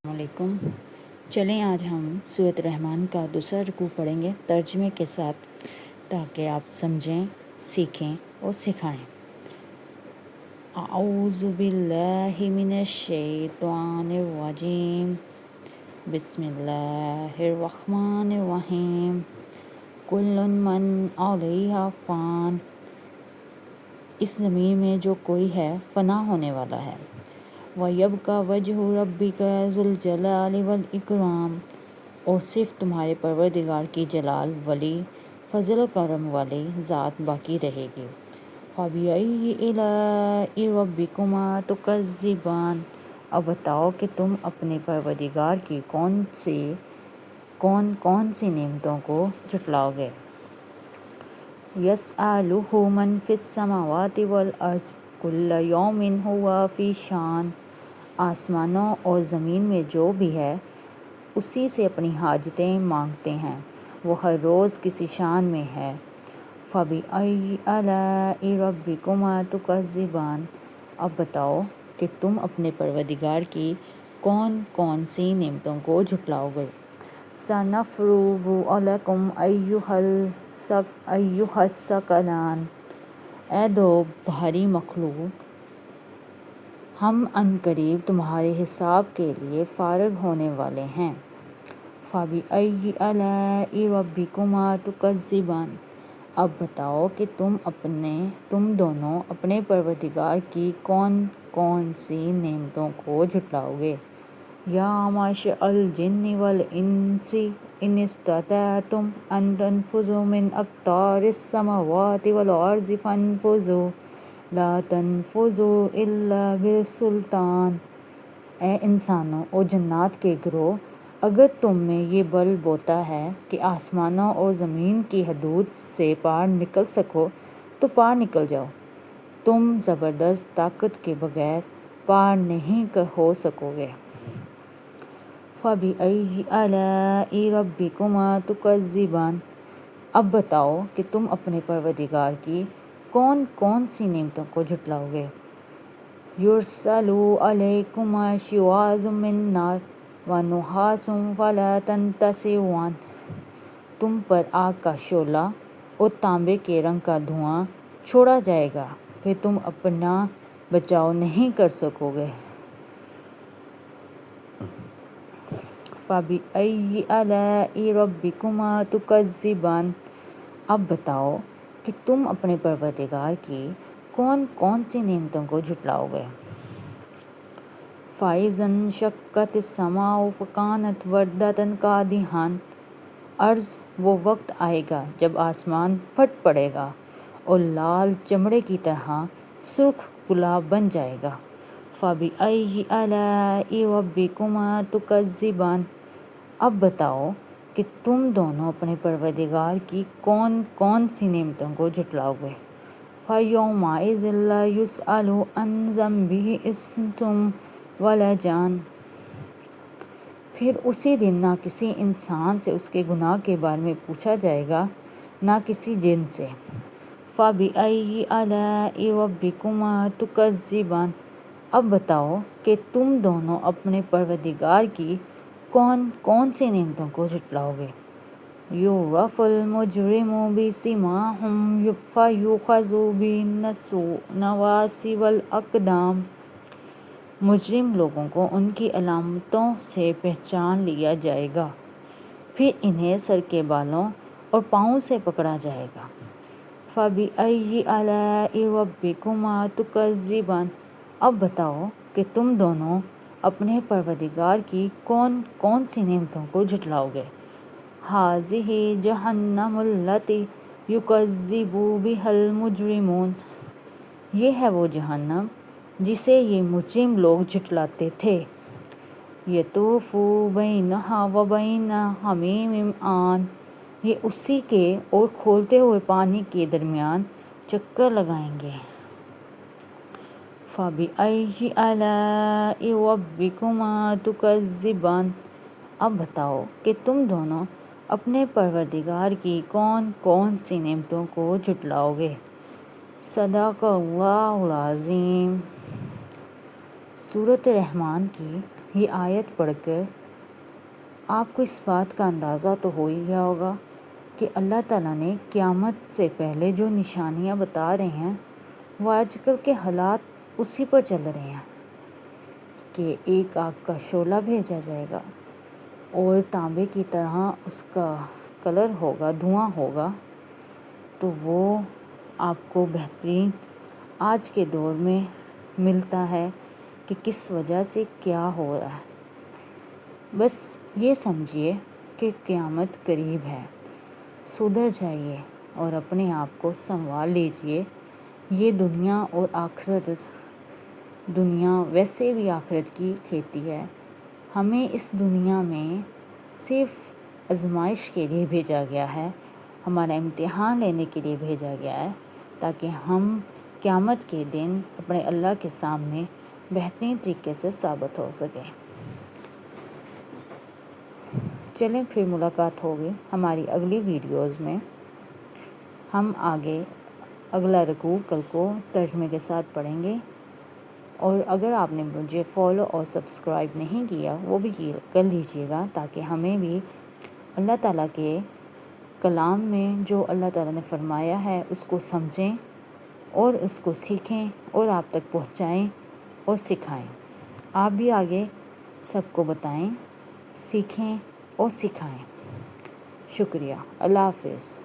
السلام علیکم۔ چلیں آج ہم سورۃ الرحمن کا دوسرا رکوع پڑھیں گے ترجمے کے ساتھ تاکہ آپ سمجھیں، سیکھیں اور سکھائیں۔ اعوذ باللہ من الشیطان الرجیم، بسم اللہ الرحمن الرحیم۔ کل من علیہا فان، اس زمین میں جو کوئی ہے فنا ہونے والا ہے۔ وَيَبْقَى وَجْهُ رَبِّكَ ذُو الْجَلَالِ وَالْإِكْرَامِ، اور صرف تمہارے پروردگار کی جلال ولی فضل و کرم والی ذات باقی رہے گی۔ فَبِأَيِّ آلَاءِ رَبِّكُمَا تُكَذِّبَانِ، اب بتاؤ کہ تم اپنے پروردگار کی کون سی نعمتوں کو جھٹلاؤ گے۔ يَسْأَلُهُ مَنْ فِي السَّمَاوَاتِ وَالْأَرْضِ كُلَّ يَوْمٍ هُوَ فِي شَأْنٍ، آسمانوں اور زمین میں جو بھی ہے اسی سے اپنی حاجتیں مانگتے ہیں، وہ ہر روز کسی شان میں ہے۔ فَبِأَيِّ آلَاءِ رَبِّكُمَا تُكَذِّبَانِ، اب بتاؤ کہ تم اپنے پروردگار کی کون سی نعمتوں کو جھٹلاؤ گے۔ سَنَفْرُغُ عَلَيْكُمْ أَيُّهَ الثَّقَلَانِ، اے دو بھاری مخلوق، ہم عنقریب تمہارے حساب کے لیے فارغ ہونے والے ہیں۔ فَبِأَيِّ آلَاءِ رَبِّكُمَا تُكَذِّبَانِ، اب بتاؤ کہ تم دونوں اپنے پروردگار کی کون سی نعمتوں کو جھٹلاؤ گے۔ یا معشر الجن والانس ان استطعتم ان تنفذوا من اقطار السماوات والارض فانفذوا لا تنفذوا الا بسلطان، اے انسانوں اور جنات کے گروہ، اگر تم میں یہ بل بوتا ہے کہ آسمانوں اور زمین کی حدود سے پار نکل سکو تو پار نکل جاؤ، تم زبردست طاقت کے بغیر پار نہیں ہو سکو گے۔ فَبِأَيِّ آلَاءِ رَبِّكُمَا تُكَذِّبَانِ، اب بتاؤ کہ تم اپنے پروردگار کی کون سی نعمتوں کو جھٹلاؤ گے۔ يُرْسَلُ عَلَيْكُمَا شِوَاظٌ مِّن نَّارٍ وَنُحَاسٌ فَلَا تَنتَصِرَانِ، تم پر آگ کا شعلہ اور تانبے کے رنگ کا دھواں چھوڑا جائے گا، پھر تم اپنا بچاؤ نہیں کر سکو گے۔ فَبِأَيِّ آلَاءِ رَبِّكُمَا تُكَذِّبَانِ، اب بتاؤ کہ تم اپنے پروردگار کی کون سی نعمتوں کو جھٹلاؤ گے۔ فَإِذَا انشَقَّتِ السَّمَاءُ فَكَانَتْ وَرْدَةً كَالدِّهَانِ، عرض وہ وقت آئے گا جب آسمان پھٹ پڑے گا اور لال چمڑے کی طرح سرخ گلاب بن جائے گا۔ فَبِأَيِّ آلَاءِ رَبِّكُمَا تُكَذِّبَانِ، اب بتاؤ کہ تم دونوں اپنے پروردگار کی کون سی نعمتوں کو جھٹلاؤ گے۔ فَيَوْمَئِذٍ لَا يُسْأَلُ عَنْ ذَنبِهِ إِنسٌ وَلَا جَانٌ، پھر اسی دن نہ کسی انسان سے اس کے گناہ کے بارے میں پوچھا جائے گا نہ کسی جن سے۔ فَبِأَيِّ آلَاءِ رَبِّكُمَا تُكَذِّبَانِ، اب بتاؤ کہ تم دونوں اپنے پروردگار کی کون سی نعمتوں کو جھٹلاؤ گے۔ يُعْرَفُ الْمُجْرِمُ بِسِيمَاهُمْ فَيُؤْخَذُ بِالنَّوَاصِي وَالْأَقْدَامِ، مجرم لوگوں کو ان کی علامتوں سے پہچان لیا جائے گا، پھر انہیں سر کے بالوں اور پاؤں سے پکڑا جائے گا۔ فَبِأَيِّ آلَاءِ رَبِّكُمَا تُكَذِّبَانِ، اب بتاؤ کہ تم دونوں اپنے پروردگار کی کون سی نعمتوں کو جھٹلاؤ گے۔ هَٰذِهِ جَهَنَّمُ الَّتِي يُكَذِّبُ بِهَا الْمُجْرِمُونَ، یہ ہے وہ جہنم جسے یہ مجرم لوگ جھٹلاتے تھے۔ يَطُوفُ بَيْنَهَا وَبَيْنَ حَمِيمٍ آنٍ، یہ اسی کے اور کھولتے ہوئے پانی کے درمیان چکر لگائیں گے۔ فَبِأَيِّ آلَاءِ رَبِّكُمَا تُكَذِّبَانِ، اب بتاؤ کہ تم دونوں اپنے پروردگار کی کون سی نعمتوں کو جھٹلاؤ گے۔ صدق اللہ العظیم۔ سورۃ الرحمن کی یہ آیت پڑھ کر آپ کو اس بات کا اندازہ تو ہو ہی گیا ہوگا کہ اللہ تعالیٰ نے قیامت سے پہلے جو نشانیاں بتا رہے ہیں وہ آج کل کے حالات اسی پر چل رہے ہیں کہ ایک آگ کا شعلہ بھیجا جائے گا اور تانبے کی طرح اس کا کلر ہوگا، دھواں ہوگا، تو وہ آپ کو بہترین آج کے دور میں ملتا ہے کہ کس وجہ سے کیا ہو رہا ہے۔ بس یہ سمجھیے کہ قیامت قریب ہے، سدھر جائیے اور اپنے آپ کو سنوار لیجئے۔ یہ دنیا اور آخرت، دنیا ویسے بھی آخرت کی کھیتی ہے۔ ہمیں اس دنیا میں صرف آزمائش کے لیے بھیجا گیا ہے، ہمارا امتحان لینے کے لیے بھیجا گیا ہے، تاکہ ہم قیامت کے دن اپنے اللہ کے سامنے بہترین طریقے سے ثابت ہو سکیں۔ چلیں پھر ملاقات ہوگی ہماری اگلی ویڈیوز میں۔ ہم آگے اگلا رکوع کل کو ترجمے کے ساتھ پڑھیں گے، اور اگر آپ نے مجھے فالو اور سبسکرائب نہیں کیا وہ بھی کر لیجئے گا، تاکہ ہمیں بھی اللہ تعالیٰ کے کلام میں جو اللہ تعالیٰ نے فرمایا ہے اس کو سمجھیں اور اس کو سیکھیں اور آپ تک پہنچائیں اور سکھائیں۔ آپ بھی آگے سب کو بتائیں، سیکھیں اور سکھائیں۔ شکریہ۔ اللہ حافظ۔